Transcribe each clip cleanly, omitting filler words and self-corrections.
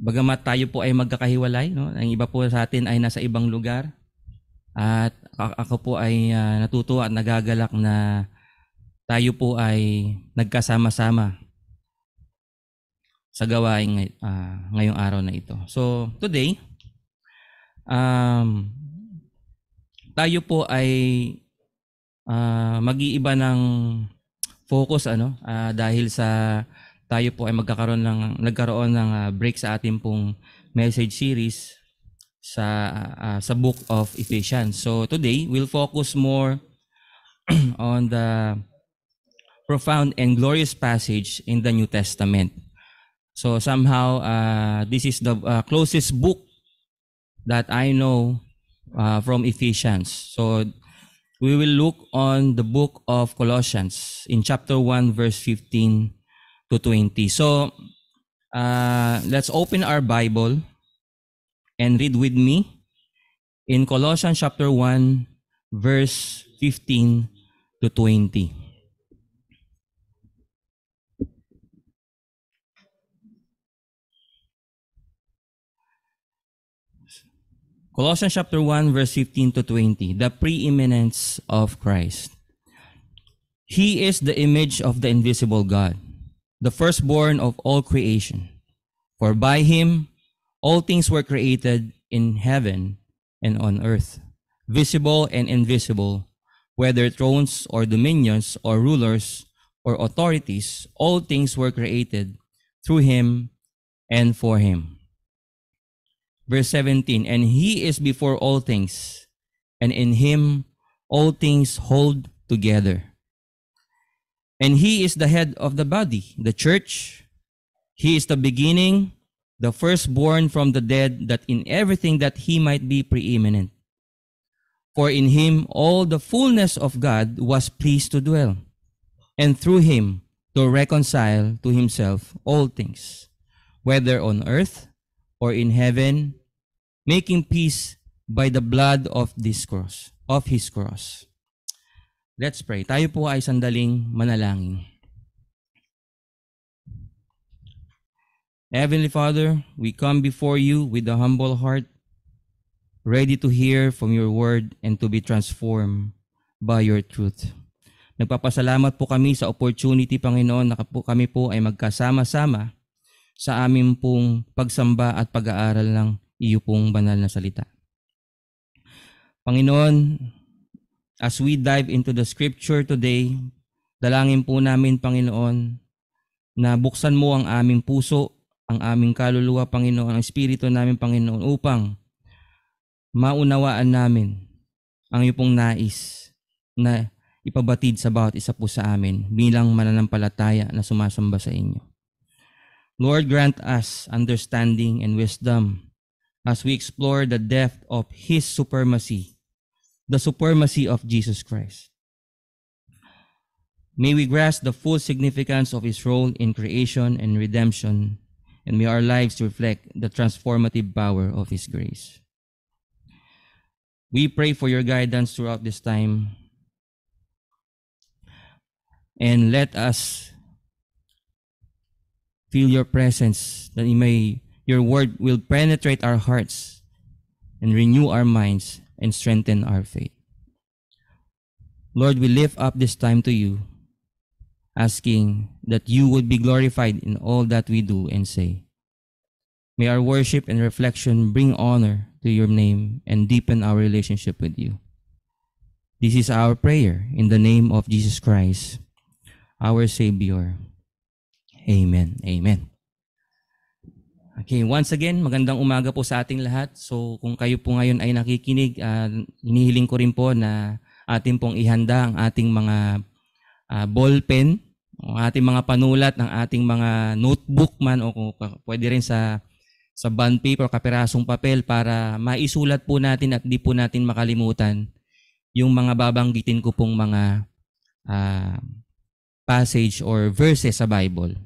Bagamat tayo po ay magkakahiwalay, no? Ang iba po sa atin ay nasa ibang lugar. At ako po ay natutuwa at nagagalak na tayo po ay nagkasama-sama sa gawain ngayong araw na ito. So today, tayo po ay mag-iiba ng focus dahil sa tayo po ay nagkaroon ng break sa ating pong message series sa book of Ephesians. So today, we'll focus more on the profound and glorious passage in the New Testament. So somehow, this is the closest book that I know from Ephesians. So we will look on the book of Colossians in chapter 1, verse 15 to 20. So let's open our Bible and read with me in Colossians chapter 1, verse 15 to 20. Colossians chapter 1, verse 15 to 20, the preeminence of Christ. He is the image of the invisible God, the firstborn of all creation. For by him all things were created in heaven and on earth, visible and invisible, whether thrones or dominions or rulers or authorities, all things were created through him and for him. Verse 17, and he is before all things, and in him all things hold together. And he is the head of the body, the church. He is the beginning, the firstborn from the dead, that in everything that he might be preeminent. For in him all the fullness of God was pleased to dwell, and through him to reconcile to himself all things, whether on earth or in heaven, making peace by the blood of his cross. Let's pray. Tayo po ay sandaling manalangin. Heavenly Father, we come before you with a humble heart, ready to hear from your word and to be transformed by your truth. Nagpapasalamat po kami sa opportunity, Panginoon, na kami po ay magkasama-sama sa aming pong pagsamba at pag-aaral ng iyo pong banal na salita. Panginoon, as we dive into the scripture today, dalangin po namin, Panginoon, na buksan mo ang aming puso, ang aming kaluluwa, Panginoon, ang espiritu namin, Panginoon, upang maunawaan namin ang iyo pong nais na ipabatid sa bawat isa po sa amin bilang mananampalataya na sumasamba sa inyo. Lord, grant us understanding and wisdom as we explore the depth of his supremacy, the supremacy of Jesus Christ. May we grasp the full significance of his role in creation and redemption, and may our lives reflect the transformative power of his grace. We pray for your guidance throughout this time, and let us feel your presence, that your word will penetrate our hearts and renew our minds and strengthen our faith. Lord, we lift up this time to you, asking that you would be glorified in all that we do and say. May our worship and reflection bring honor to your name and deepen our relationship with you. This is our prayer in the name of Jesus Christ, our Savior. Amen. Amen. Okay, once again, magandang umaga po sa ating lahat. So kung kayo po ngayon ay nakikinig, hinihiling ko rin po na ating pong ihanda ang ating mga ballpen, ang ating mga panulat, ng ating mga notebook man o kung pwede rin sa bond paper o kapirasong papel para maisulat po natin at di po natin makalimutan yung mga babanggitin ko pong mga passage or verses sa Bible.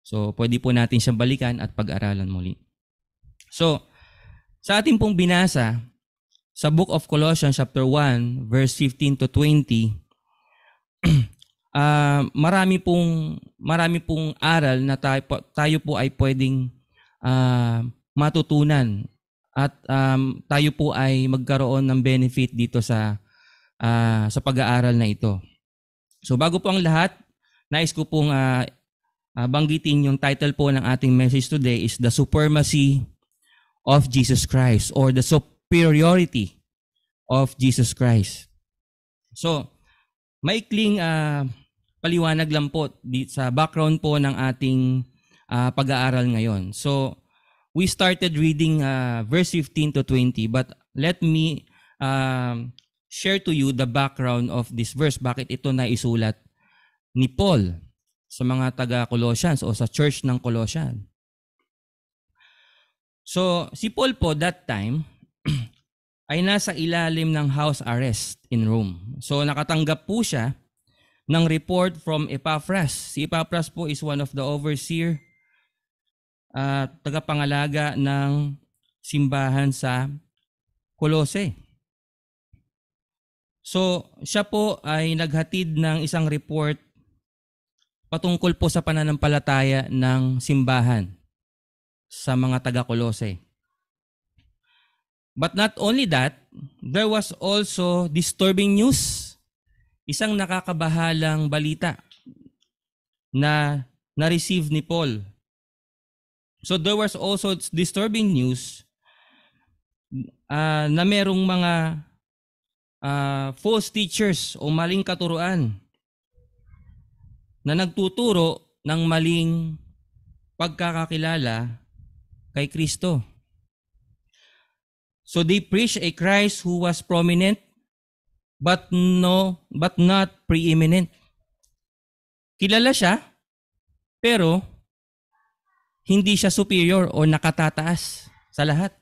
So, pwede po natin siyang balikan at pag-aralan muli. So, sa ating pong binasa, sa book of Colossians chapter 1, verse 15 to 20, marami pong aral na tayo po ay pwedeng matutunan at tayo po ay magkaroon ng benefit dito sa pag-aaral na ito. So bago po ang lahat, nais ko pong banggitin yung title po ng ating message today is The Supremacy of Jesus Christ or the Superiority of Jesus Christ. So, maikling paliwanag lang po sa background po ng ating pag-aaral ngayon. So, we started reading verse 15 to 20 but let me share to you the background of this verse. Bakit ito na isulat ni Paul sa mga taga-Colossians o sa church ng Colossian. So, si Paul po that time ay nasa ilalim ng house arrest in Rome. So, nakatanggap po siya ng report from Epaphras. Si Epaphras po is one of the overseer tagapangalaga ng simbahan sa Colossae. So, siya po ay naghatid ng isang report patungkol po sa pananampalataya ng simbahan sa mga taga-Colossae. But not only that, there was also disturbing news. Isang nakakabahalang balita na na-receive ni Paul. So there was also disturbing news na merong mga false teachers o maling katuruan na nagtuturo ng maling pagkakakilala kay Kristo. So they preach a Christ who was prominent but not preeminent. Kilala siya pero hindi siya superior o nakatataas sa lahat.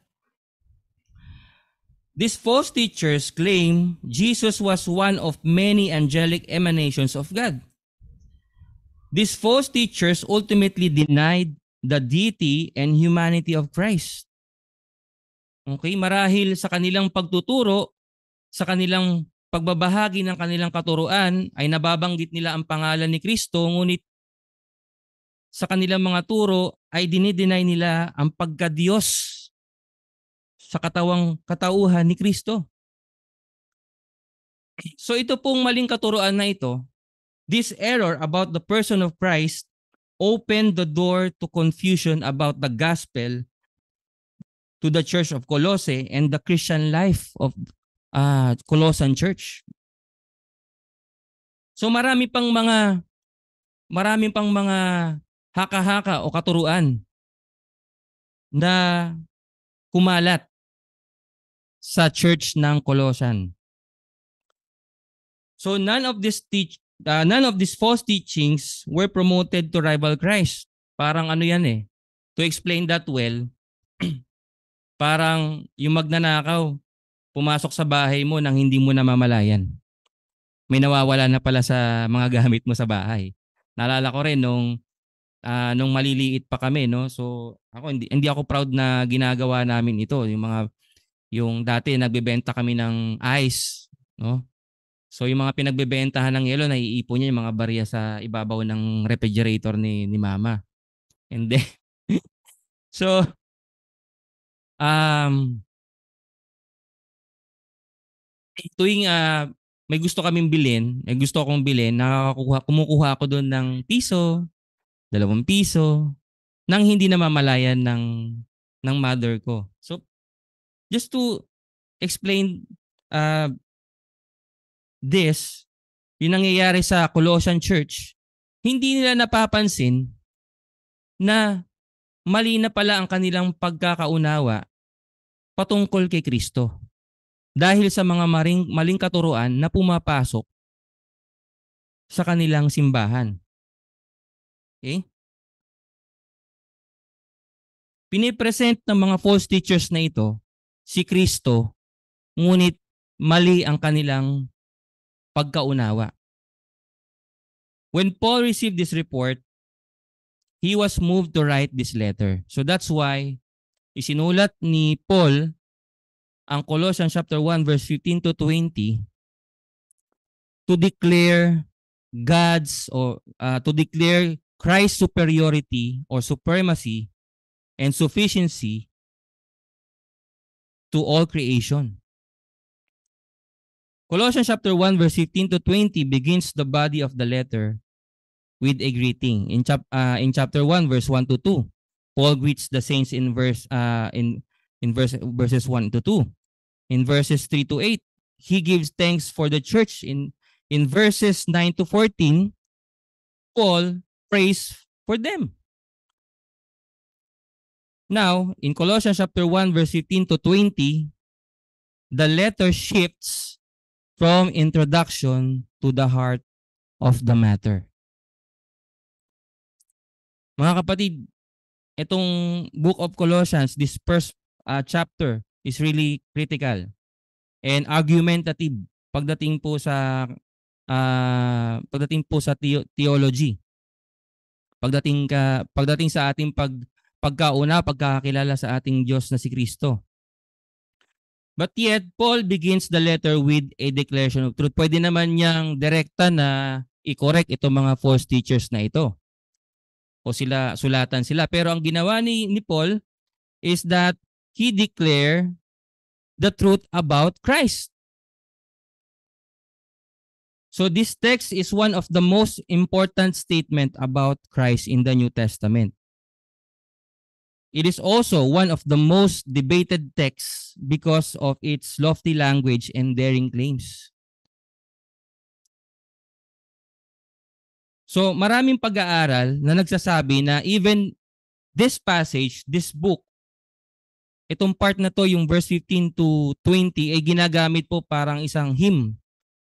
These false teachers claim Jesus was one of many angelic emanations of God. These false teachers ultimately denied the deity and humanity of Christ. Okay, marahil sa kanilang pagtuturo, sa kanilang pagbabahagi ng kanilang katuruan ay nababanggit nila ang pangalan ni Kristo, ngunit sa kanilang mga turo ay dinideny nila ang pagka-Diyos sa katauhan ni Kristo. So ito pong maling katuruan na ito, this error about the person of Christ opened the door to confusion about the gospel to the church of Colossae and the Christian life of Colossian church. So marami pang mga haka-haka o katuruan na kumalat sa church ng Colossian. So none of these false teachings were promoted to rival Christ. Parang ano yan eh. To explain that well, parang yung magnanakaw, pumasok sa bahay mo nang hindi mo namamalayan. May nawawala na pala sa mga gamit mo sa bahay. Naalala ko rin nung maliliit pa kami, no? So ako hindi ako proud na ginagawa namin ito, yung dati nagbebenta kami ng ice, no? So yung mga pinagbebentahan ng yelo, naiipon niya yung mga barya sa ibabaw ng refrigerator ni mama. And then so tuwing may gusto kaming bilhin, kumukuha ako doon ng piso, 2 piso, nang hindi namamalayan ng mother ko. So, just to explain this, yung nangyayari sa Colossian Church, hindi nila napapansin na mali na pala ang kanilang pagkakaunawa patungkol kay Kristo. Dahil sa mga maling katuruan na pumapasok sa kanilang simbahan. Okay? Pinipresent ng mga false teachers na ito si Kristo, ngunit mali ang kanilang pagkaunawa. When Paul received this report, he was moved to write this letter. So that's why isinulat ni Paul ang Colossians chapter 1 verse 15 to 20 to declare to declare Christ's superiority or supremacy and sufficiency to all creation. Colossians chapter 1 verse 15 to 20 begins the body of the letter with a greeting. In chapter 1 verse 1 to 2, Paul greets the saints in verses 1 to 2. In verses 3 to 8, he gives thanks for the church. In verses 9 to 14, Paul prays for them. Now, in Colossians chapter 1 verse 15 to 20, the letter shifts from introduction to the heart of the matter. Mga kapatid, itong book of Colossians, this first chapter is really critical and argumentative pagdating po sa theology. Pagdating sa ating pagkakakilala sa ating Diyos na si Kristo. But yet, Paul begins the letter with a declaration of truth. Pwede naman niyang direkta na i-correct itong mga false teachers na ito. O sulatan sila. Pero ang ginawa ni Paul is that he declared the truth about Christ. So this text is one of the most important statement about Christ in the New Testament. It is also one of the most debated texts because of its lofty language and daring claims. So maraming pag-aaral na nagsasabi na even this passage, this book, itong part na to, yung verse 15 to 20, ay ginagamit po parang isang hymn.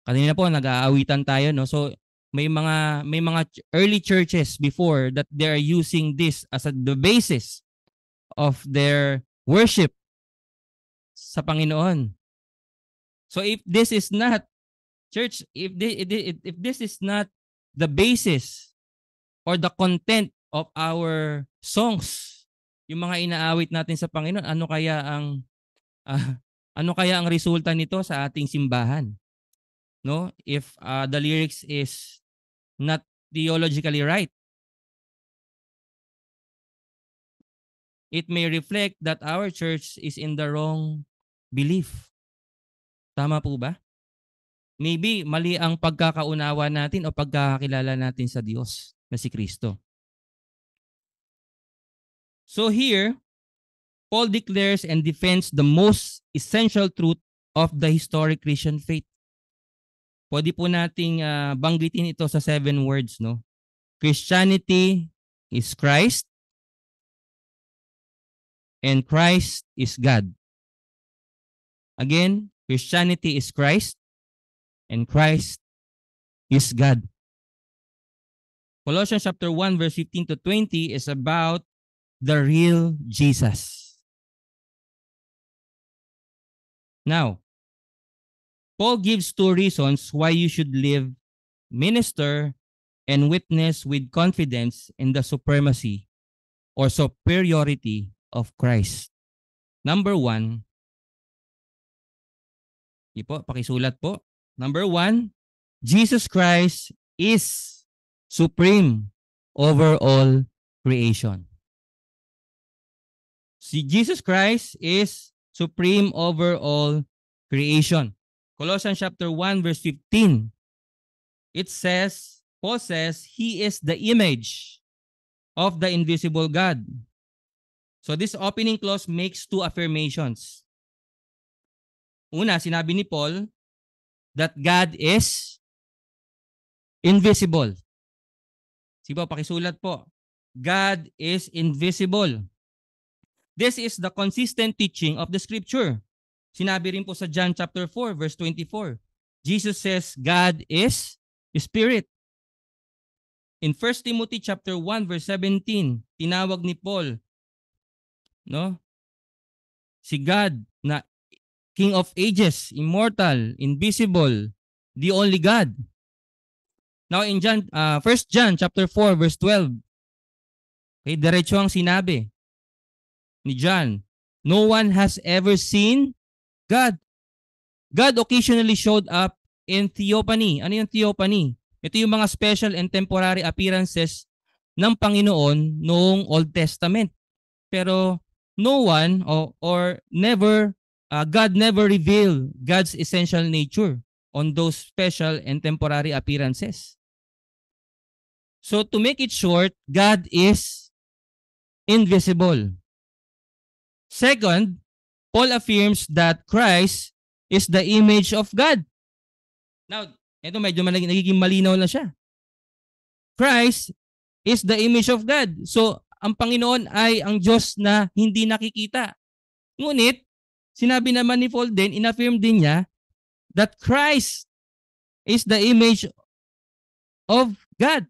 Kanina po nag-aawitan tayo, no? So may mga early churches before that they are using this as the basis of their worship sa Panginoon. So if this is not church, if this is not the basis or the content of our songs, yung mga inaawit natin sa Panginoon, ano kaya ang resulta nito sa ating simbahan? No? If the lyrics is not theologically right, it may reflect that our church is in the wrong belief. Tama po ba? Maybe mali ang pagkakaunawa natin o pagkakakilala natin sa Diyos na si Kristo. So here, Paul declares and defends the most essential truth of the historic Christian faith. Pwede po nating banggitin ito sa 7 words, no? Christianity is Christ, and Christ is God. Again, Christianity is Christ, and Christ is God. Colossians chapter 1 verse 15 to 20 is about the real Jesus. Now, Paul gives 2 reasons why you should live, minister, and witness with confidence in the supremacy or superiority of Christ. Number 1, pakisulat po. Number 1, Jesus Christ is supreme over all creation. Si Jesus Christ is supreme over all creation. Colossians chapter 1 verse 15. Paul says, He is the image of the invisible God. So this opening clause makes 2 affirmations. Una, sinabi ni Paul that God is invisible. Sige po, pakisulat po. God is invisible. This is the consistent teaching of the scripture. Sinabi rin po sa John chapter 4 verse 24. Jesus says God is Spirit. In 1 Timothy chapter 1 verse 17, tinawag ni Paul, no? Si God na King of ages, immortal, invisible, the only God. Now in 1 John chapter 4 verse 12, okay, diretso ang sinabi ni John, no one has ever seen God. God occasionally showed up in theophany. Ano yung theophany? Ito yung mga special and temporary appearances ng Panginoon noong Old Testament. pero no one or never God never revealed God's essential nature on those special and temporary appearances. So to make it short, God is invisible. Second, Paul affirms that Christ is the image of God. Now, ito medyo nagiging malinaw na siya. Christ is the image of God. So, ang Panginoon ay ang Diyos na hindi nakikita. Ngunit, sinabi naman ni Paul din, inaffirm din niya, that Christ is the image of God.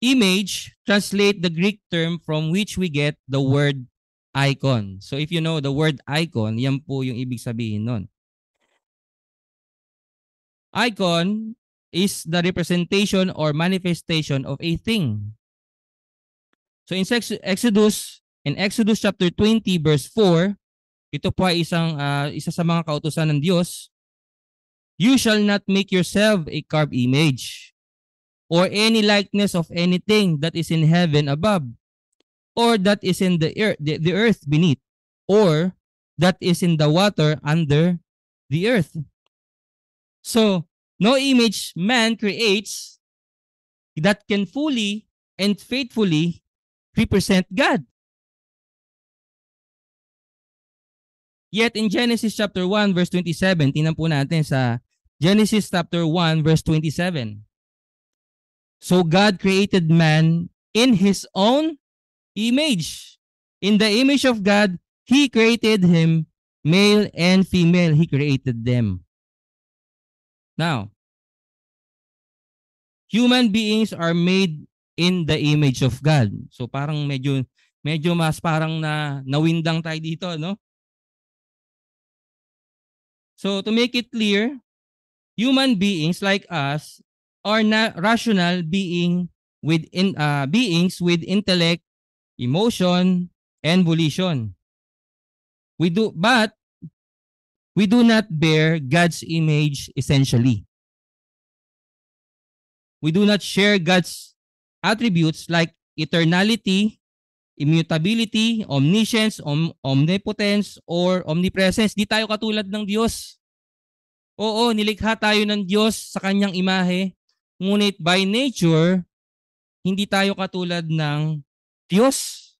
Image translate the Greek term from which we get the word icon. So if you know the word icon, yan po yung ibig sabihin nun. Icon is the representation or manifestation of a thing. So in Exodus chapter 20 verse 4, ito po ay isa sa mga kautusan ng Diyos. You shall not make yourself a carved image or any likeness of anything that is in heaven above, or that is in the earth beneath, or that is in the water under the earth. So, no image man creates that can fully and faithfully represent God. Yet in Genesis chapter 1 verse 27, tingnan po natin sa Genesis chapter 1 verse 27. So God created man in His own image. In the image of God, He created him, male and female, He created them. Now, human beings are made in the image of God. So parang medyo mas parang nawindang tayo dito, no? So to make it clear, human beings like us are not rational beings with intellect, emotion, and volition. But we do not bear God's image essentially. We do not share God's attributes like eternality, immutability, omniscience, omnipotence, or omnipresence. Di tayo katulad ng Diyos. Oo, nilikha tayo ng Diyos sa kanyang imahe. Ngunit by nature, hindi tayo katulad ng Diyos.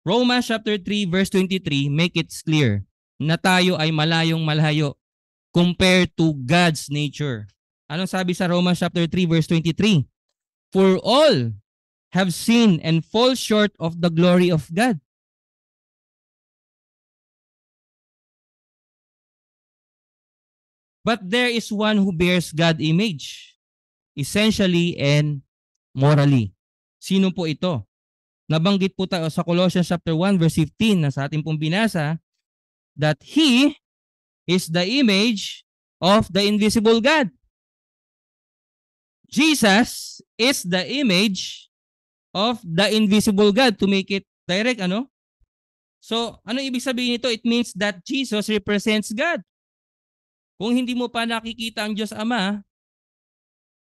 Romans chapter 3 verse 23 make it clear na tayo ay malayong malayo compared to God's nature. Anong sabi sa Romans chapter 3 verse 23? For all have sinned and fall short of the glory of God. But there is one who bears God's image, essentially and morally. Sino po ito? Nabanggit po tayo sa Colossians chapter 1 verse 15 na sa ating pong binasa, that He is the image of the invisible God. Jesus is the image of the invisible God, to make it direct, ano? So, ano ibig sabihin nito? It means that Jesus represents God. Kung hindi mo pa nakikita ang Diyos Ama,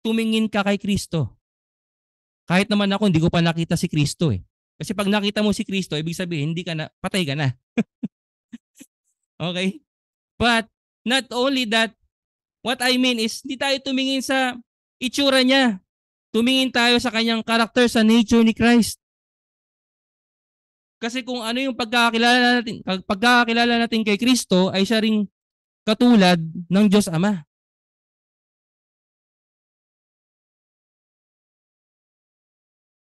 tumingin ka kay Kristo. Kahit naman ako, hindi ko pa nakita si Kristo eh. Kasi pag nakita mo si Kristo, ibig sabihin, hindi ka na, patay ka na. Okay? But, not only that, what I mean is, hindi tayo tumingin sa itsura niya. Tumingin tayo sa kanyang karakter, sa nature ni Christ. Kasi kung ano yung pagkakakilala natin kay Kristo, ay siya ring katulad ng Diyos Ama.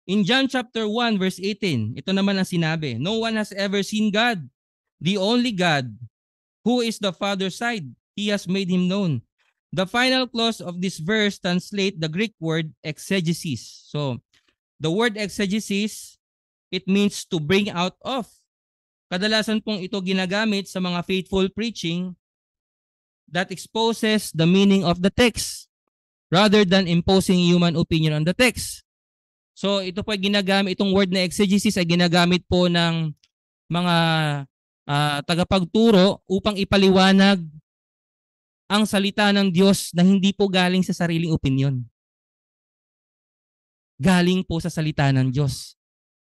In John chapter 1 verse 18, ito naman ang sinabi, no one has ever seen God, the only God, who is the Father's side. He has made Him known. The final clause of this verse translate the Greek word exegesis. So, the word exegesis, it means to bring out of. Kadalasan pong ito ginagamit sa mga faithful preaching that exposes the meaning of the text rather than imposing human opinion on the text. So ito po ay ginagamit, itong word na exegesis ay ginagamit po ng mga tagapagturo upang ipaliwanag ang salita ng Diyos na hindi po galing sa sariling opinion. galing po sa salita ng Diyos.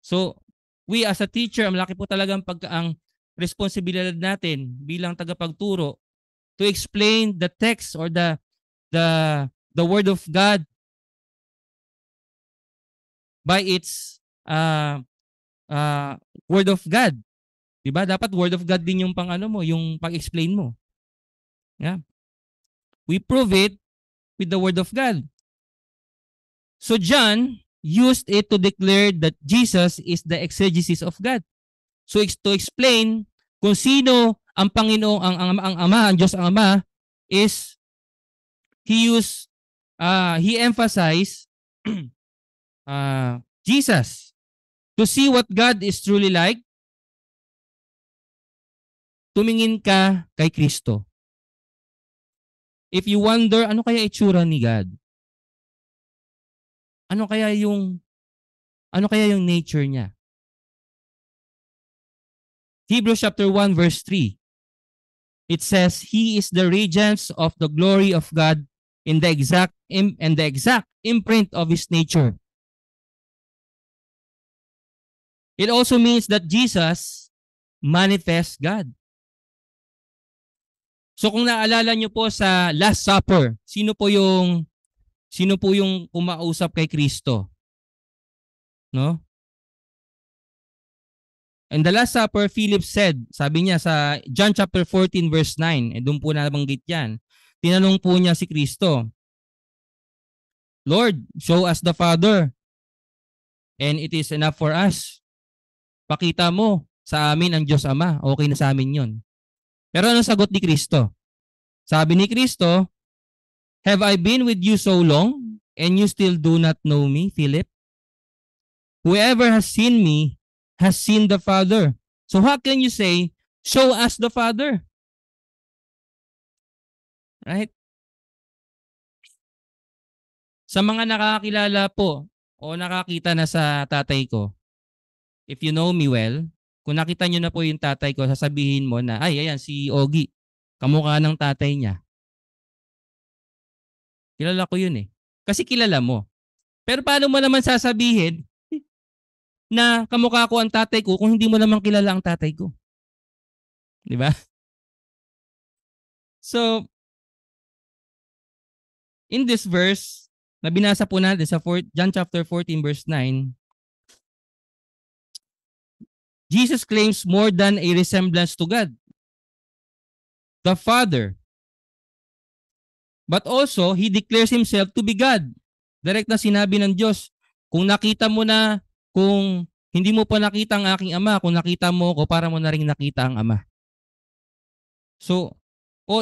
So, we as a teacher, malaki po talagang ang responsibilidad natin bilang tagapagturo to explain the text or the the word of God by its word of God. 'Di ba? Dapat word of God din yung pang-ano mo, yung pag-explain mo. Yeah. We prove it with the word of God. So John used it to declare that Jesus is the exegesis of God. So to explain kung sino ang Panginoong ang Ama, ang Diyos ang Ama, is he emphasized Jesus. To see what God is truly like, tumingin ka kay Kristo. If you wonder, ano kaya itsura ni God? Ano kaya yung nature niya? Hebrews chapter 1 verse 3. It says, He is the radiance of the glory of God in the exact imprint of His nature. It also means that Jesus manifests God. So kung naalala niyo po sa Last Supper, sino po yung kumausap kay Kristo? No? In the Last Supper, Philip said, sabi niya sa John chapter 14 verse 9, doon po nabanggit yan. Tinanong po niya si Kristo, Lord, show us the Father, and it is enough for us. Pakita mo sa amin ang Diyos Ama. Okay na sa amin yun. Pero anong sagot ni Kristo? Sabi ni Kristo, have I been with you so long, and you still do not know me, Philip? Whoever has seen me has seen the Father. So how can you say, show us the Father? Right? Sa mga nakakilala po o nakakita na sa tatay ko, if you know me well, kung nakita nyo na po yung tatay ko, sasabihin mo na, ay, ayan, si Ogie, kamukha ng tatay niya. Kilala ko yun eh. Kasi kilala mo. Pero paano mo naman sasabihin na kamukha ko ang tatay ko kung hindi mo naman kilala ang tatay ko? Di ba? So, in this verse, na binasa po natin sa John chapter 14 verse 9, Jesus claims more than a resemblance to God, the Father. But also, He declares Himself to be God. Direct na sinabi ng Diyos, kung nakita mo na, kung hindi mo pa nakita ang aking Ama, kung nakita mo ko, para mo na rin nakita ang Ama. So,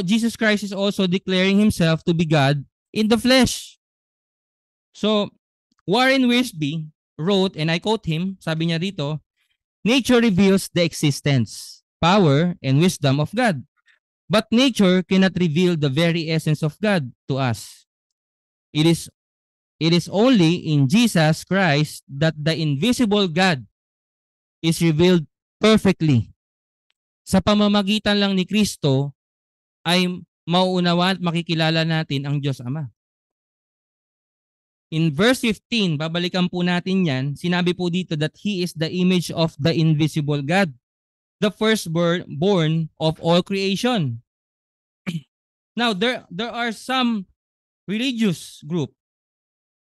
Jesus Christ is also declaring Himself to be God in the flesh. So, Warren Wiersbe wrote, and I quote him, sabi niya dito, nature reveals the existence, power, and wisdom of God. But nature cannot reveal the very essence of God to us. It is only in Jesus Christ that the invisible God is revealed perfectly. Sa pamamagitan lang ni Kristo ay mauunawa at makikilala natin ang Diyos Ama. In verse 15, babalikan po natin yan, sinabi po dito that He is the image of the invisible God, the firstborn of all creation. Now, there are some religious group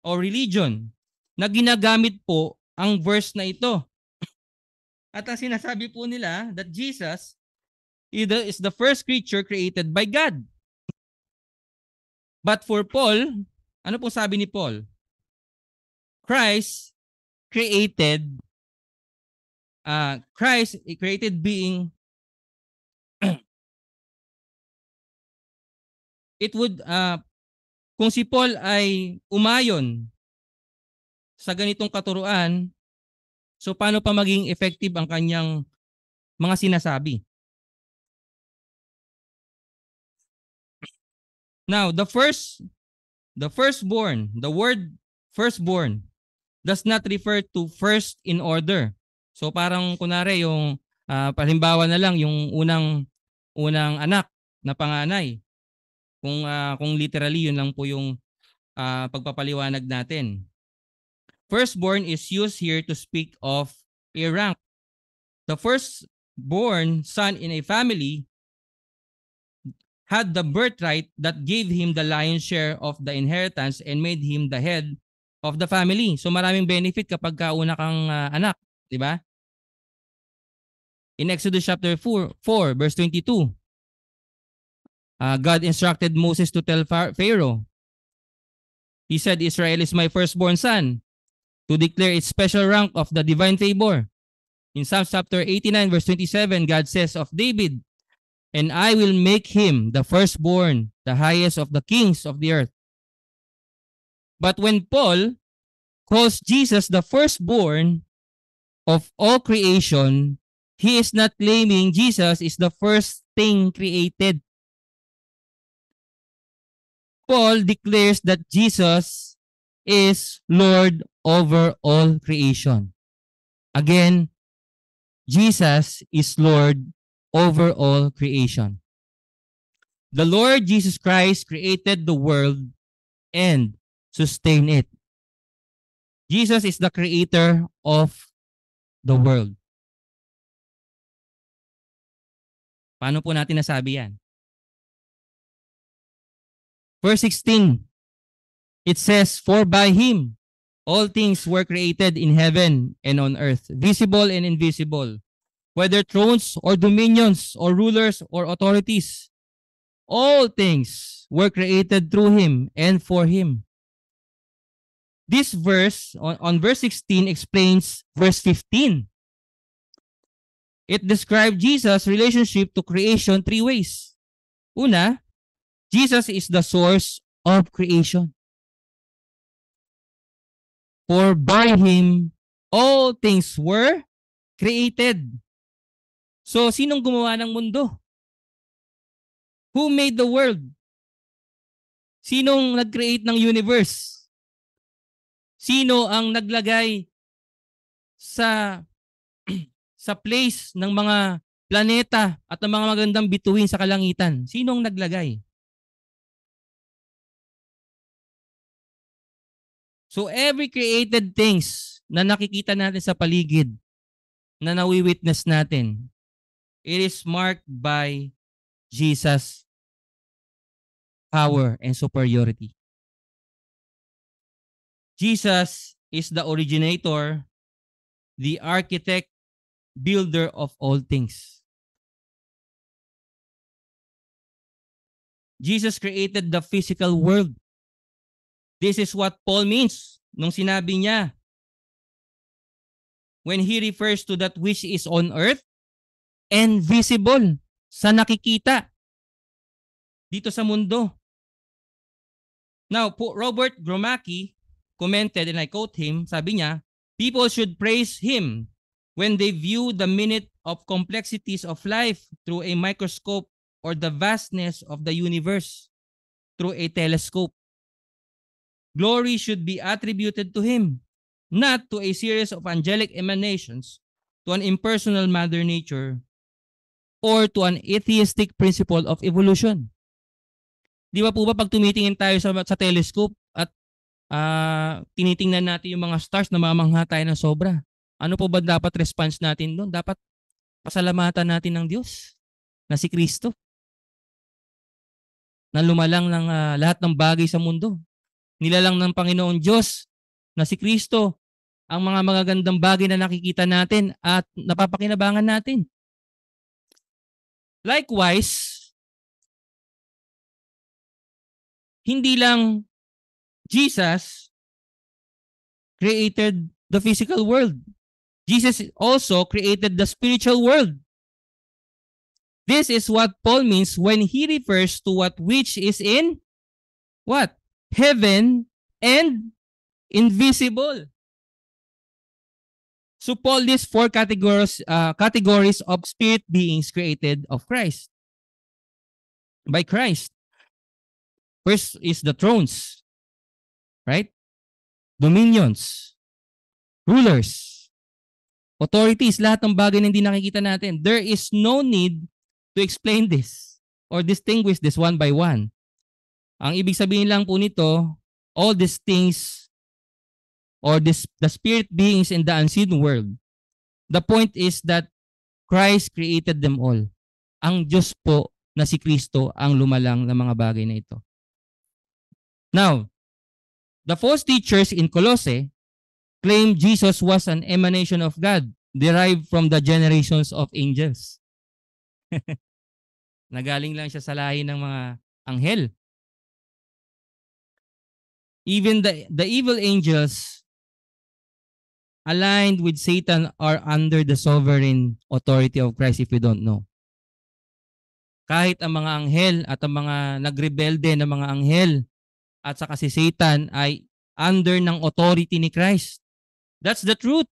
o religion na ginagamit po ang verse na ito. At ang sinasabi po nila that Jesus is the first creature created by God. But for Paul, ano po sabi ni Paul? Christ created being it would kung si Paul ay umayon sa ganitong katuruan, so paano pa maging effective ang kanyang mga sinasabi? Now, the word firstborn does not refer to first in order. So parang kunwari yung halimbawa na lang yung unang anak na panganay. Kung literally yun lang po yung pagpapaliwanag natin. Firstborn is used here to speak of a rank. The firstborn son in a family had the birthright that gave him the lion's share of the inheritance and made him the head of the family. So maraming benefit kapag kauna kang anak, di ba? In Exodus chapter 4 verse 22, God instructed Moses to tell Pharaoh. He said, Israel is my firstborn son, to declare its special rank of the divine favor. In Psalms chapter 89 verse 27, God says of David, and I will make him the firstborn, the highest of the kings of the earth. But when Paul calls Jesus the firstborn of all creation, he is not claiming Jesus is the first thing created. Paul declares that Jesus is Lord over all creation. Again, Jesus is Lord over all creation. The Lord Jesus Christ created the world and sustained it. Jesus is the creator of the world. Paano po natin nasabi yan? Verse 16, it says, for by him all things were created in heaven and on earth, visible and invisible, whether thrones or dominions or rulers or authorities. All things were created through him and for him. This verse, on verse 16, explains verse 15. It describes Jesus' relationship to creation three ways. Una, Jesus is the source of creation. For by him, all things were created. So, sinong gumawa ng mundo? Who made the world? Sinong nag-create ng universe? Sino ang naglagay sa place ng mga planeta at ng mga magandang bituin sa kalangitan? Sinong naglagay? So every created things na nakikita natin sa paligid, na nawi-witness natin, it is marked by Jesus' power and superiority. Jesus is the originator, the architect, builder of all things. Jesus created the physical world. This is what Paul means nung sinabi niya when he refers to that which is on earth and visible, sa nakikita dito sa mundo. Now, Robert Gromacki commented, and I quote him, sabi niya, people should praise him when they view the minute of complexities of life through a microscope or the vastness of the universe through a telescope. Glory should be attributed to him, not to a series of angelic emanations, to an impersonal mother nature, or to an atheistic principle of evolution. Di ba po ba pag tumitingin tayo sa telescope at tinitingnan natin yung mga stars, namamangha tayo ng sobra? Ano po ba dapat response natin doon? Dapat pasalamatan natin ng Diyos na si Kristo, na lumalang ng lahat ng bagay sa mundo. Nilalang ng Panginoong Diyos na si Kristo ang mga magagandang bagay na nakikita natin at napapakinabangan natin. Likewise, hindi lang Jesus created the physical world. Jesus also created the spiritual world. This is what Paul means when he refers to what which is in what? Heaven and invisible. So Paul lists four categories of spirit beings created of Christ. By Christ. First is the thrones, right? Dominions, rulers, authorities, lahat ng bagay na hindi nakikita natin. There is no need to explain this or distinguish this one by one. Ang ibig sabihin lang po nito, all these things or the spirit beings in the unseen world. The point is that Christ created them all. Ang Diyos po na si Kristo ang lumalang ng mga bagay na ito. Now, the false teachers in Colossae claim Jesus was an emanation of God, derived from the generations of angels. Nagaling lang siya sa lahi ng mga anghel. Even the evil angels aligned with Satan are under the sovereign authority of Christ, if you don't know. Kahit ang mga anghel at ang mga nagrebelde na mga anghel at saka si Satan ay under ng authority ni Christ. That's the truth.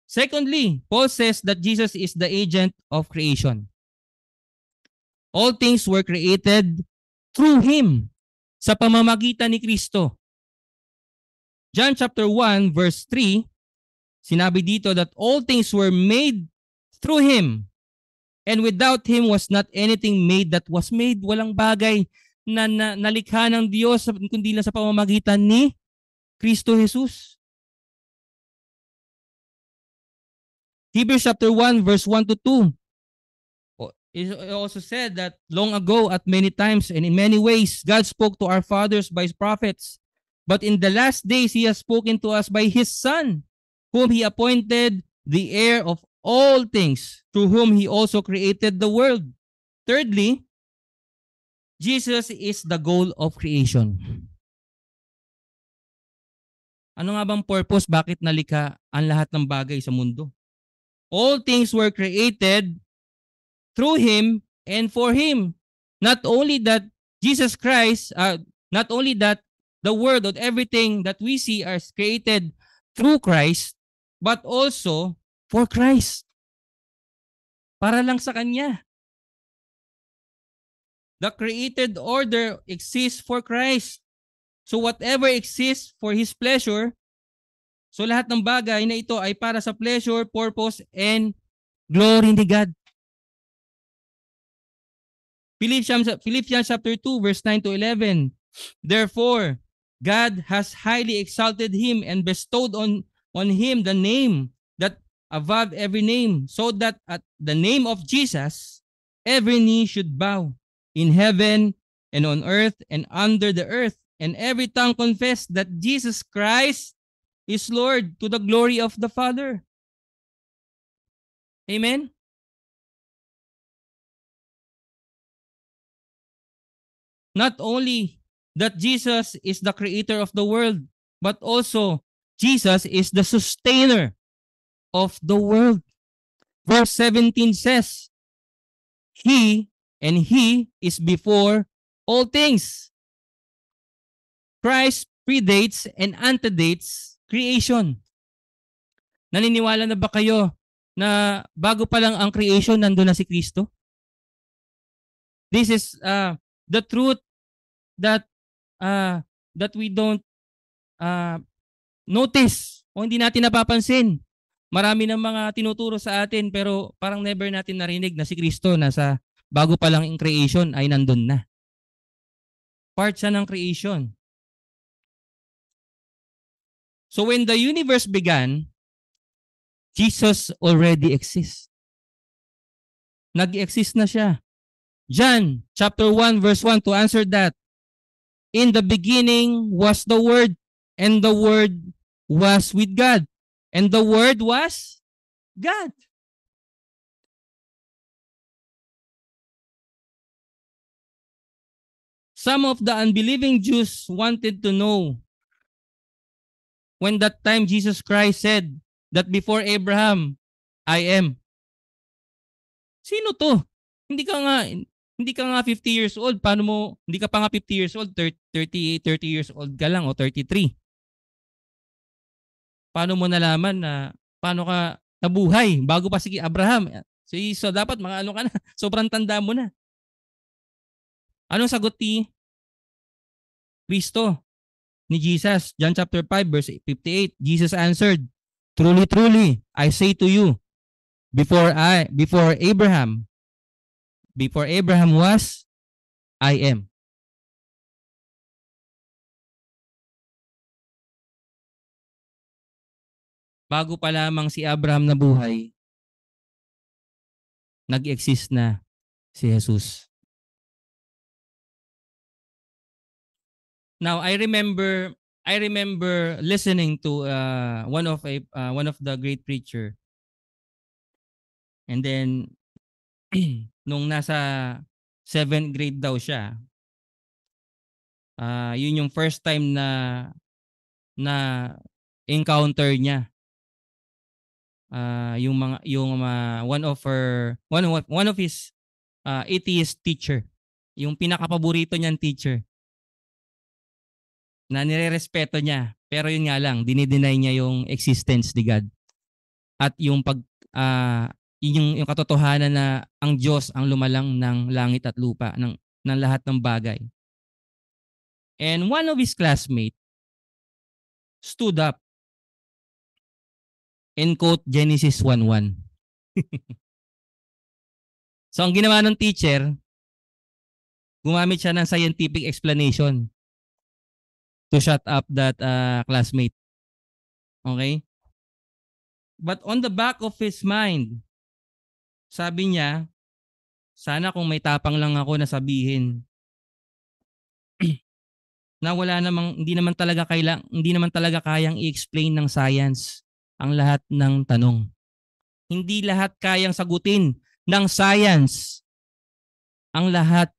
Secondly, Paul says that Jesus is the agent of creation. All things were created through Him, sa pamamagitan ni Kristo. John chapter 1 verse 3, sinabi dito that all things were made through Him, and without Him was not anything made that was made. Walang bagay na nalikha ng Diyos kundi lang sa pamamagitan ni Kristo Jesus. Hebrews chapter 1 verse 1 to 2. It also said that long ago at many times and in many ways God spoke to our fathers by His prophets. But in the last days He has spoken to us by His Son, whom He appointed the heir of all things, through whom He also created the world. Thirdly, Jesus is the goal of creation. Ano nga bang purpose? Bakit nalikha ang lahat ng bagay sa mundo? All things were created through Him and for Him. Not only that Jesus Christ, not only that the world or everything that we see are created through Christ, but also for Christ. Para lang sa Kanya. The created order exists for Christ. So whatever exists for His pleasure, so lahat ng bagay na ito ay para sa pleasure, purpose, and glory ni God. Philippians chapter 2 verse 9 to 11. Therefore, God has highly exalted Him and bestowed on Him the name that above every name, so that at the name of Jesus, every knee should bow in heaven and on earth and under the earth, and every tongue confess that Jesus Christ is Lord, to the glory of the Father. Amen? Not only that Jesus is the creator of the world, but also Jesus is the sustainer of the world. Verse 17 says, He is before all things. Christ predates and antedates creation. Naniniwala na ba kayo na bago pa lang ang creation, nandun na si Kristo? This is the truth that we don't notice o hindi natin napapansin. Marami ng mga tinuturo sa atin pero parang never natin narinig na si Kristo nasa bago pa lang ang creation ay nandun na. Part siya ng creation. So when the universe began, Jesus already exists. Nag-exist na siya. John chapter 1 verse 1 to answer that. In the beginning was the Word, and the Word was with God, and the Word was God. Some of the unbelieving Jews wanted to know when that time Jesus Christ said that before Abraham, I am. Sino to? Hindi ka nga 50 years old. Paano mo, hindi ka pa nga 50 years old, 30 years old ka lang o 33. Paano mo nalaman na paano ka nabuhay bago pa si Abraham? So dapat mga ano ka na, sobrang tanda mo na. Anong sagot ni Kristo, ni Jesus? John chapter 5 verse 58. Jesus answered, Truly, truly, I say to you, before Abraham was, I am. bago pa lamang si Abraham nabuhay, nag-exist na si Jesus. Now, I remember listening to one of the great preacher. And then nung nasa 7th grade daw siya, yun yung first time na encounter niya one of his atheist teacher, yung pinakapaborito niyang teacher na nirerespeto niya, pero yun nga lang dinideny niya yung existence ni God at yung yung katotohanan na ang Diyos ang lumalang ng langit at lupa, ng lahat ng bagay. And one of his classmates stood up and quote Genesis 1:1. So ang ginawa ng teacher, gumamit siya ng scientific explanation to shut up that classmate. Okay? But on the back of his mind, sabi niya, sana kung may tapang lang ako na sabihin na hindi naman talaga kayang i-explain ng science ang lahat ng tanong. Hindi lahat kayang sagutin ng science ang lahat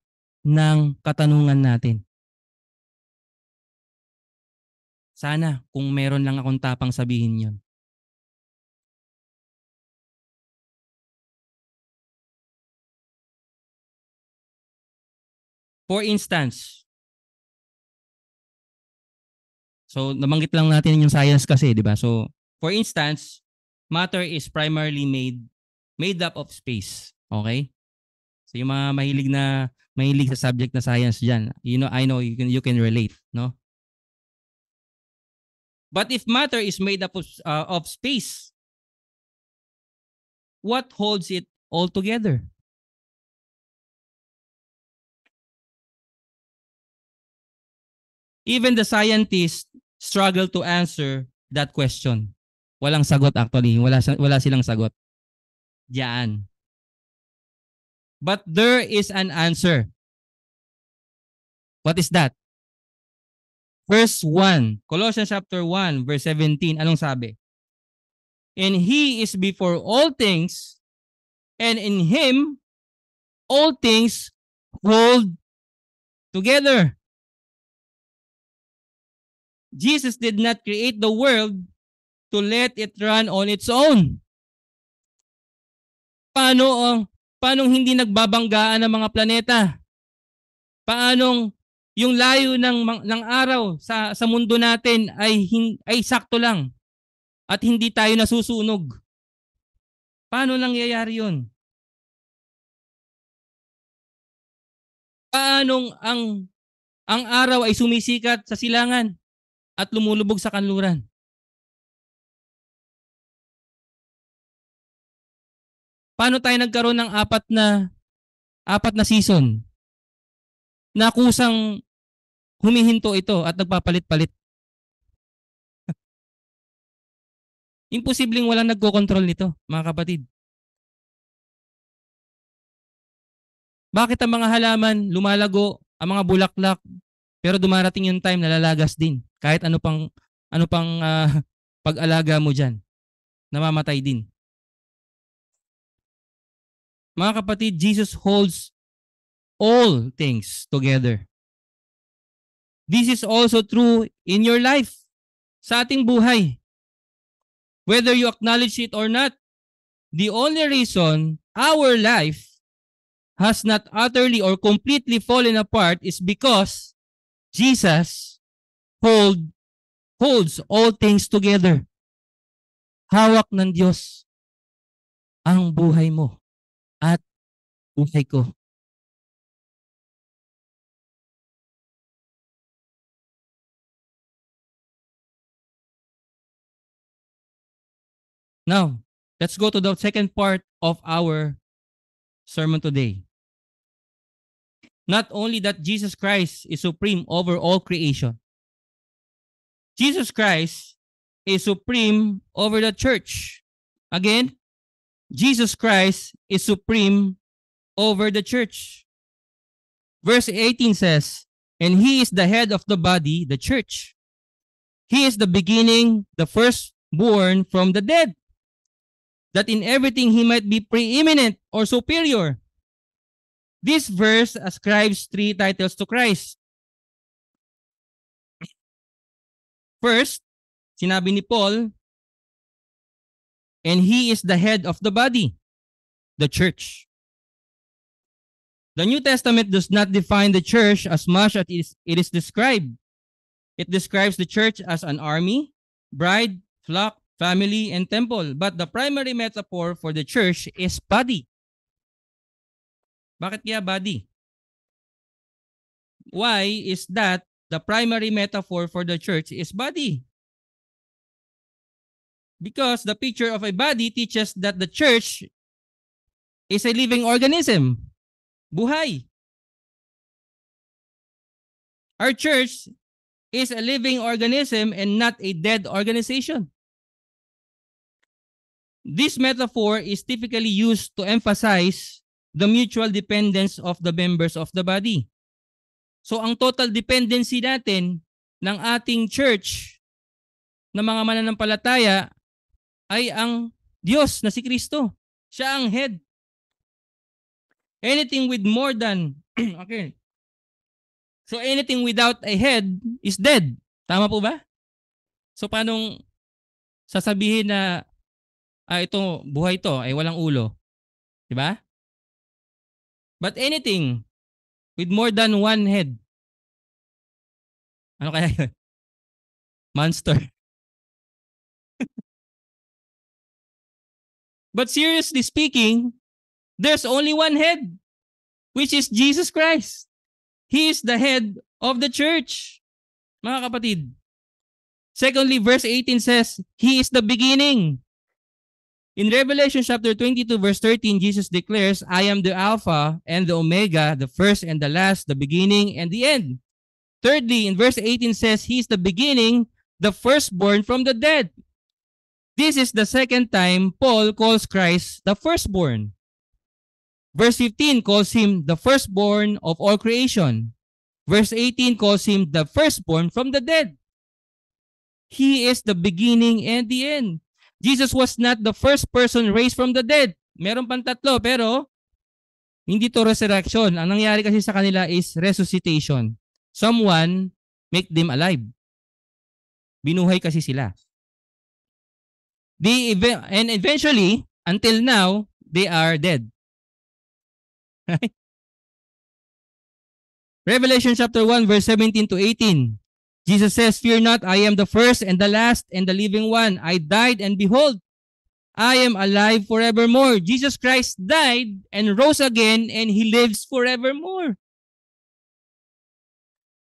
ng katanungan natin. Sana kung meron lang akong tapang sabihin yon. For instance, so nabanggit lang natin yung science kasi, di ba? So, for instance, matter is primarily made up of space. Okay? So yung mga mahilig sa subject na science diyan, I know you can relate, no? But if matter is made up of space, what holds it all together? Even the scientists struggle to answer that question. Walang sagot actually. Wala silang sagot. Diyan. But there is an answer. What is that? Verse 1. Colossians chapter 1, verse 17. Anong sabi? And He is before all things, and in Him all things hold together. Jesus did not create the world to let it run on its own. Paanong hindi nagbabanggaan ang mga planeta? Paanong yung layo ng araw sa mundo natin ay sakto lang at hindi tayo nasusunog? Paano nangyayari 'yon? Paanong ang araw ay sumisikat sa silangan at lumulubog sa kanluran? Paano tayo nagkaroon ng apat na season na kusang humihinto ito at nagpapalit-palit? Imposibleng walang nagko-control nito, mga kapatid. Bakit ang mga halaman lumalago, ang mga bulaklak, pero dumarating yung time nalalagas din? Kahit ano pang pag-alaga mo diyan, namamatay din. Mga kapatid, Jesus holds all things together. This is also true in your life, sa ating buhay. Whether you acknowledge it or not, the only reason our life has not utterly or completely fallen apart is because Jesus holds all things together. Hawak ng Diyos ang buhay mo at buhay ko. Now, let's go to the second part of our sermon today. Not only that Jesus Christ is supreme over all creation. Jesus Christ is supreme over the church. Again, Jesus Christ is supreme over the church. Verse 18 says, and he is the head of the body, the church. He is the beginning, the firstborn from the dead, that in everything he might be preeminent or superior. This verse ascribes three titles to Christ. First, sinabi ni Paul, and he is the head of the body, the church. The New Testament does not define the church as much as it is described. It describes the church as an army, bride, flock, family, and temple. But the primary metaphor for the church is body. Bakit kaya body? Why is that the primary metaphor for the church is body? Because the picture of a body teaches that the church is a living organism. Buhay. Our church is a living organism and not a dead organization. This metaphor is typically used to emphasize the mutual dependence of the members of the body. So ang total dependency natin ng ating church na mga mananampalataya ay ang Diyos na si Kristo. Siya ang head. Anything with more than, okay. So anything without a head is dead. Tama po ba? So paanong sasabihin na ito, buhay to, ay walang ulo? Diba? But anything with more than one head, ano kaya yun? Monster. But seriously speaking, there's only one head, which is Jesus Christ. He is the head of the church. Mga kapatid. Secondly, verse 18 says, he is the beginning. In Revelation chapter 22, verse 13, Jesus declares, I am the Alpha and the Omega, the first and the last, the beginning and the end. Thirdly, in verse 18 says, he is the beginning, the firstborn from the dead. This is the second time Paul calls Christ the firstborn. Verse 15 calls him the firstborn of all creation. Verse 18 calls him the firstborn from the dead. He is the beginning and the end. Jesus was not the first person raised from the dead. Meron pang tatlo, pero hindi to resurrection. Ang nangyari kasi sa kanila is resuscitation. Someone make them alive. Binuhay kasi sila. And eventually, until now, they are dead. Right? Revelation chapter 1, verse 17 to 18. Jesus says, fear not, I am the first and the last and the living one. I died, and behold, I am alive forevermore. Jesus Christ died and rose again, and he lives forevermore.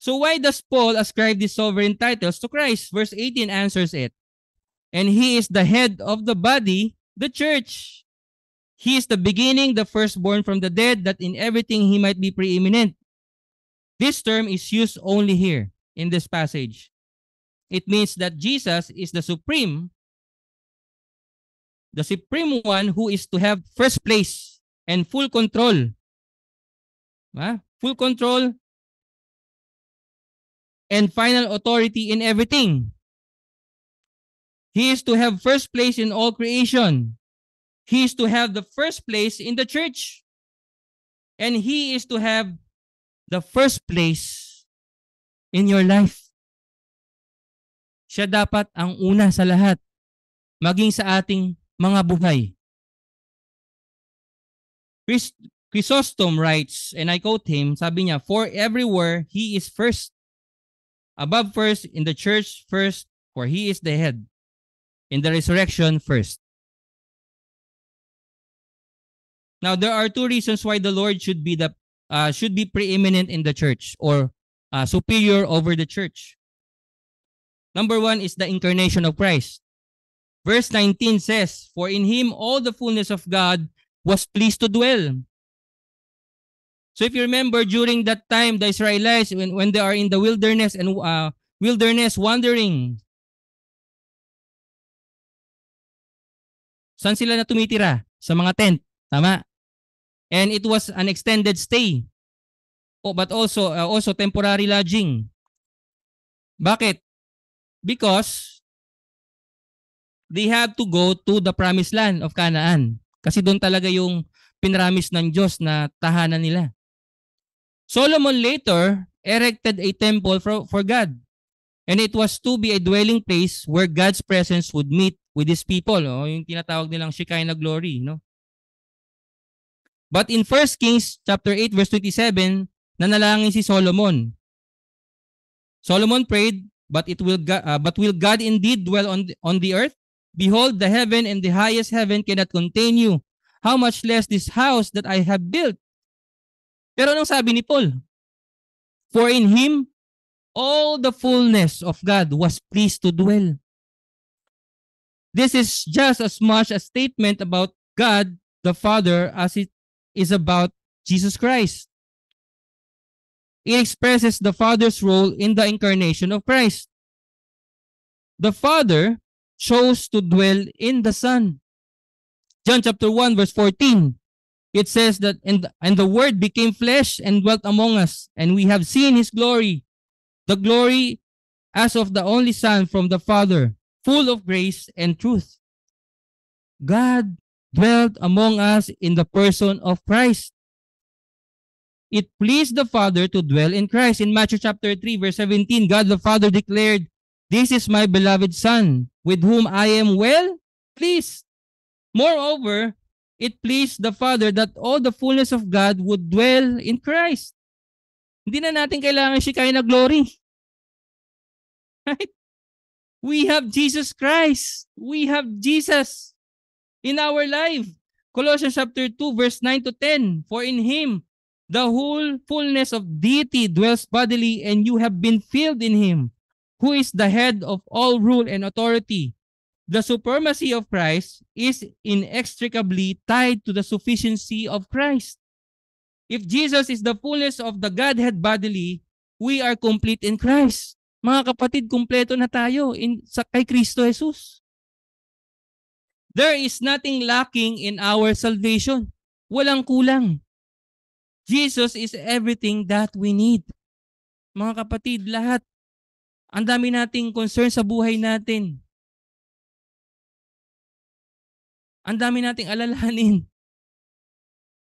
So why does Paul ascribe these sovereign titles to Christ? Verse 18 answers it. And he is the head of the body, the church. He is the beginning, the firstborn from the dead, that in everything he might be preeminent. This term is used only here in this passage. It means that Jesus is the supreme one who is to have first place and full control. Full control and final authority in everything. He is to have first place in all creation. He is to have the first place in the church. And he is to have the first place in your life. Siya dapat ang una sa lahat, maging sa ating mga buhay. Chrysostom writes, and I quote him, sabi niya, for everywhere he is first. Above first, in the church first, for he is the head. In the resurrection first. Now, there are two reasons why the Lord should be preeminent in the church or superior over the church. Number one is the incarnation of Christ. Verse 19 says, for in him all the fullness of God was pleased to dwell. So if you remember, during that time, the Israelites, when they are in the wilderness and wandering, Saan sila na tumitira? Sa mga tent. Tama? And it was an extended stay. But also temporary lodging. Bakit? Because they have to go to the promised land of Canaan. Kasi doon talaga yung pinramis ng Diyos na tahanan nila. Solomon later erected a temple for God. And it was to be a dwelling place where God's presence would meet with His people. Yung tinatawag nilang Shekinah glory. No? But in 1 Kings chapter 8 verse 27, nanalangin si Solomon. Solomon prayed, but will God indeed dwell on the earth? Behold, the heaven and the highest heaven cannot contain you. How much less this house that I have built? Pero anong sabi ni Paul? For in Him, all the fullness of God was pleased to dwell. This is just as much a statement about God the Father as it is about Jesus Christ. It expresses the Father's role in the incarnation of Christ. The Father chose to dwell in the Son. John chapter 1 verse 14. It says that, and the Word became flesh and dwelt among us, and we have seen His glory, the glory as of the only Son from the Father, full of grace and truth. God dwelt among us in the person of Christ. It pleased the Father to dwell in Christ. In Matthew chapter 3 verse 17, God the Father declared, "This is my beloved Son, with whom I am well pleased." Moreover, it pleased the Father that all the fullness of God would dwell in Christ. Hindi na natin kailangan Shekinah glory. Right? We have Jesus Christ. We have Jesus in our life. Colossians chapter 2 verse 9 to 10, for in Him the whole fullness of deity dwells bodily, and you have been filled in Him, who is the head of all rule and authority. The supremacy of Christ is inextricably tied to the sufficiency of Christ. If Jesus is the fullness of the Godhead bodily, we are complete in Christ. Mga kapatid, kumpleto na tayo kay Kristo Jesus. There is nothing lacking in our salvation. Walang kulang. Jesus is everything that we need. Mga kapatid, lahat. Ang dami nating concern sa buhay natin. Ang dami nating alalahanin.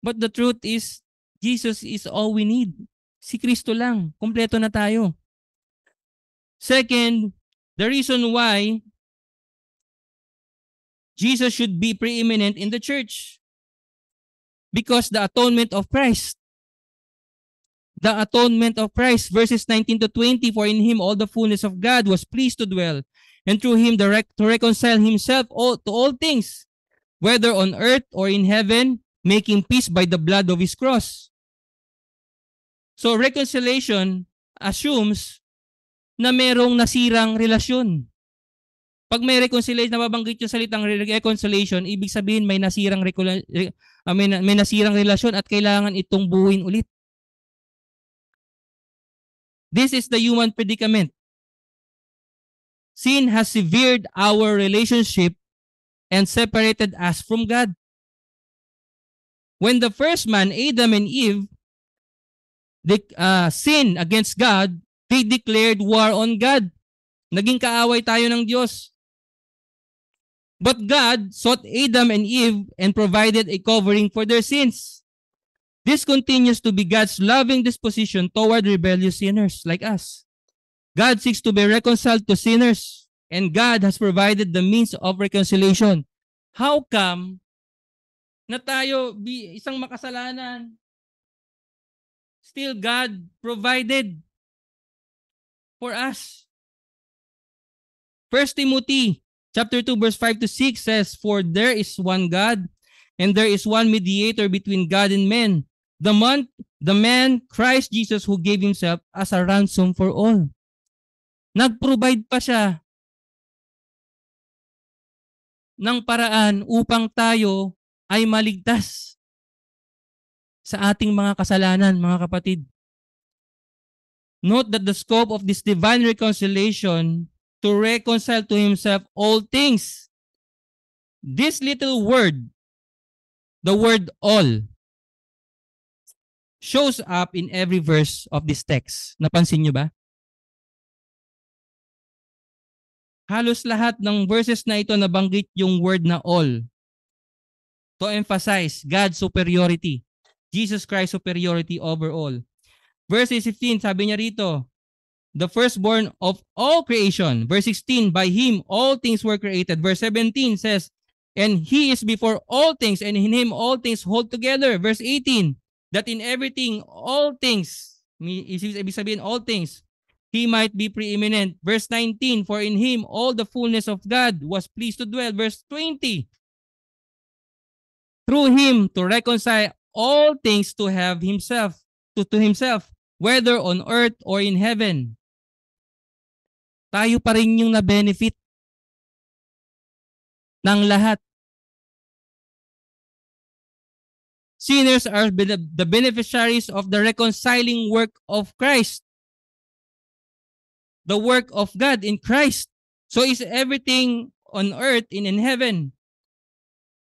But the truth is, Jesus is all we need. Si Kristo lang. Kumpleto na tayo. Second, the reason why Jesus should be preeminent in the church. Because the atonement of Christ. The atonement of Christ, verses 19 to 20, for in Him all the fullness of God was pleased to dwell, and through Him to reconcile Himself to all things, whether on earth or in heaven, making peace by the blood of His cross. So reconciliation assumes na merong nasirang relasyon. Pag may reconciliation, nababanggit yung salitang reconciliation, ibig sabihin may nasirang relasyon at kailangan itong buuin ulit. This is the human predicament. Sin has severed our relationship and separated us from God. When the first man, Adam and Eve, sinned against God, they declared war on God. Naging kaaway tayo ng Diyos. But God sought Adam and Eve and provided a covering for their sins. This continues to be God's loving disposition toward rebellious sinners like us. God seeks to be reconciled to sinners, and God has provided the means of reconciliation. How come na tayo isang makasalanan, still God provided for us? 1 Timothy chapter 2 verse 5 to 6 says, "For there is one God, and there is one mediator between God and men, the man Christ Jesus, who gave Himself as a ransom for all." Nag-provide pa siya ng paraan upang tayo ay maligtas sa ating mga kasalanan, mga kapatid. Note that the scope of this divine reconciliation to reconcile to Himself all things This little word, the word all, shows up in every verse of this text. Napansin nyo ba? Halos lahat ng verses na ito nabanggit yung word na all to emphasize God's superiority, Jesus Christ's superiority over all. Verse 15, sabi niya rito, the firstborn of all creation. Verse 16, by Him all things were created. Verse 17 says, and He is before all things, and in Him all things hold together. Verse 18, that in everything, all things, ibig sabihin all things, He might be preeminent. Verse 19, for in Him all the fullness of God was pleased to dwell. Verse 20, through Him to reconcile all things to have Himself, to Himself, whether on earth or in heaven. Tayo pa rin yung na-benefit ng lahat. Sinners are the beneficiaries of the reconciling work of Christ. The work of God in Christ. So is everything on earth and in heaven.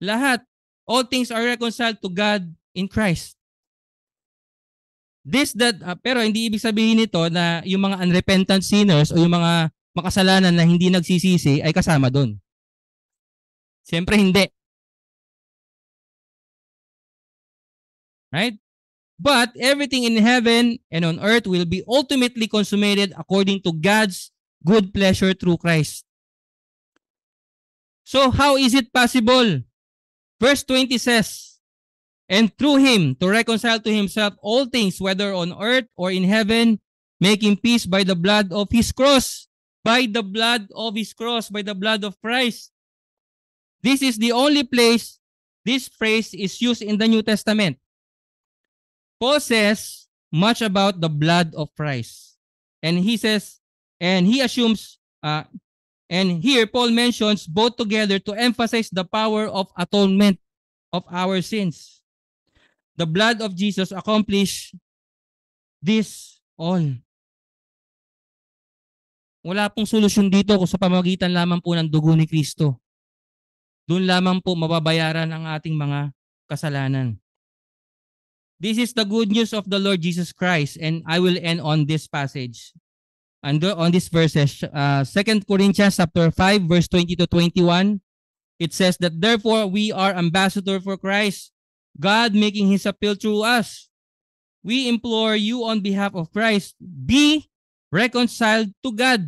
Lahat. All things are reconciled to God in Christ. Pero hindi ibig sabihin nito na yung mga unrepentant sinners o yung mga makasalanan na hindi nagsisisi ay kasama doon. Siyempre hindi. Right? But everything in heaven and on earth will be ultimately consummated according to God's good pleasure through Christ. So how is it possible? Verse 20 says, and through Him to reconcile to Himself all things, whether on earth or in heaven, making peace by the blood of His cross. By the blood of His cross, by the blood of Christ. This is the only place this phrase is used in the New Testament. Paul says much about the blood of Christ. And he says, and he assumes, and here Paul mentions both together to emphasize the power of atonement of our sins. The blood of Jesus accomplished this all. Wala pong solusyon dito kung sa pamamagitan lamang po ng dugo ni Kristo. Doon lamang po mababayaran ang ating mga kasalanan. This is the good news of the Lord Jesus Christ, and I will end on this passage. And on this verses, 2 Corinthians chapter 5, verse 20 to 21, it says that therefore we are ambassador for Christ, God making His appeal through us. We implore you on behalf of Christ, be reconciled to God.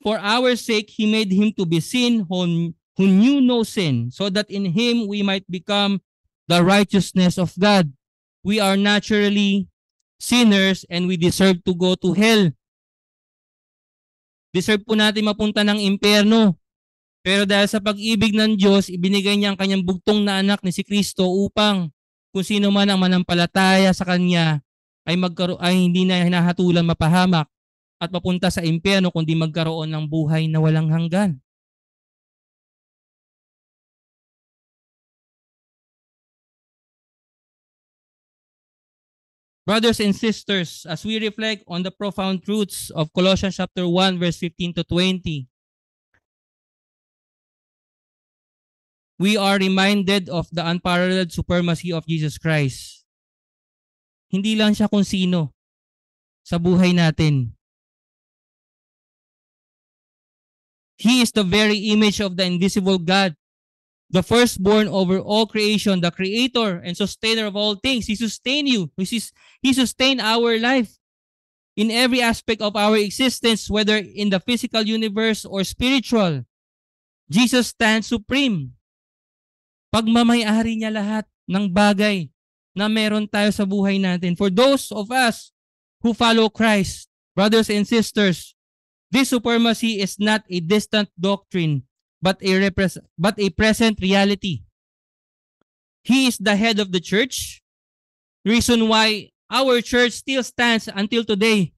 For our sake, He made Him to be sin who knew no sin, so that in Him we might become the righteousness of God. We are naturally sinners and we deserve to go to hell. Deserve po natin mapunta ng impyerno. Pero dahil sa pag-ibig ng Diyos, ibinigay niya ang kanyang bugtong na anak ni si Kristo upang kung sino man ang manampalataya sa Kanya ay hindi na hinahatulan mapahamak at mapunta sa impyerno kundi magkaroon ng buhay na walang hanggan. Brothers and sisters, as we reflect on the profound truths of Colossians chapter 1, verse 15 to 20, we are reminded of the unparalleled supremacy of Jesus Christ. Hindi lang siya kung sino sa buhay natin. He is the very image of the invisible God, the firstborn over all creation, the creator and sustainer of all things. He sustained you. He sustained our life in every aspect of our existence, whether in the physical universe or spiritual. Jesus stands supreme. Pagmamay-ari niya lahat ng bagay na meron tayo sa buhay natin. For those of us who follow Christ, brothers and sisters, this supremacy is not a distant doctrine, but a present reality. He is the head of the church. Reason why our church still stands until today.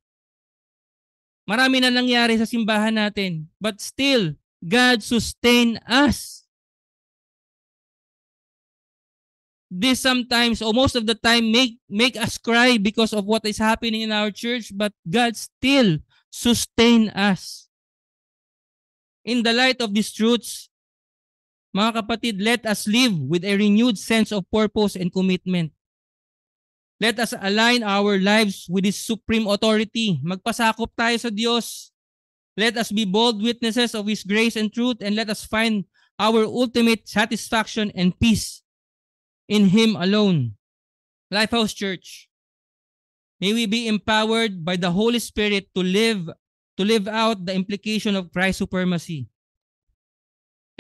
Marami na nangyari sa simbahan natin, but still, God sustained us. This sometimes, or most of the time, make us cry because of what is happening in our church, but God still sustained us. In the light of these truths, Mga kapatid, let us live with a renewed sense of purpose and commitment. Let us align our lives with His supreme authority. Magpasakop tayo sa Diyos. Let us be bold witnesses of His grace and truth, and let us find our ultimate satisfaction and peace in Him alone. Lifehouse Church, may we be empowered by the Holy Spirit to live out the implication of Christ's supremacy.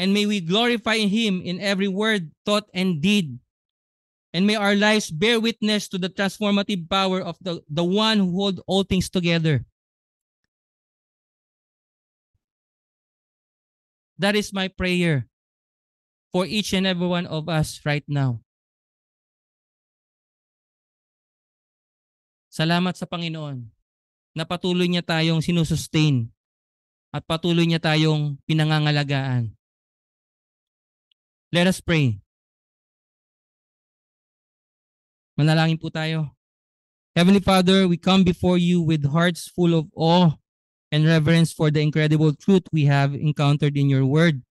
And may we glorify Him in every word, thought, and deed. And may our lives bear witness to the transformative power of the one who holds all things together. That is my prayer for each and every one of us right now. Salamat sa Panginoon na patuloy niya tayong sinusustain at patuloy niya tayong pinangangalagaan. Let us pray. Manalangin po tayo. Heavenly Father, we come before you with hearts full of awe and reverence for the incredible truth we have encountered in your word.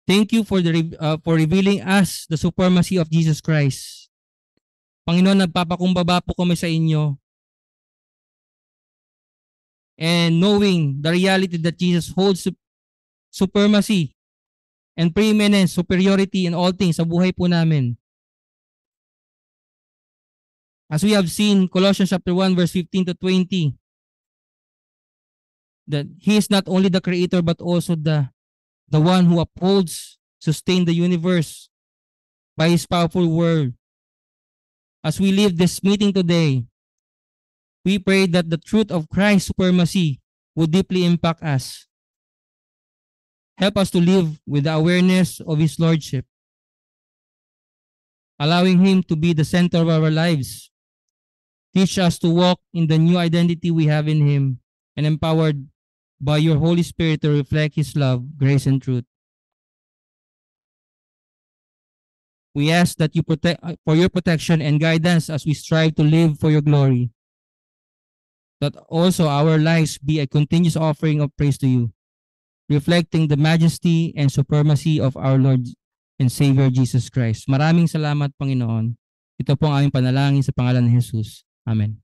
Thank you for revealing us the supremacy of Jesus Christ. Panginoon, nagpapakumbaba po kami sa inyo. And knowing the reality that Jesus holds supremacy and preeminence, superiority in all things sa buhay po namin. As we have seen, Colossians chapter 1, verse 15 to 20, that He is not only the Creator, but also the one who upholds, sustains the universe by His powerful word. As we leave this meeting today, we pray that the truth of Christ's supremacy will deeply impact us. Help us to live with the awareness of His Lordship, allowing Him to be the center of our lives. Teach us to walk in the new identity we have in Him, and empowered by your Holy Spirit to reflect His love, grace, and truth. We ask that you protect for your protection and guidance as we strive to live for your glory. That also our lives be a continuous offering of praise to you, reflecting the majesty and supremacy of our Lord and Savior Jesus Christ. Maraming salamat, Panginoon. Ito po ang aming panalangin sa pangalan ni Jesus. Amen.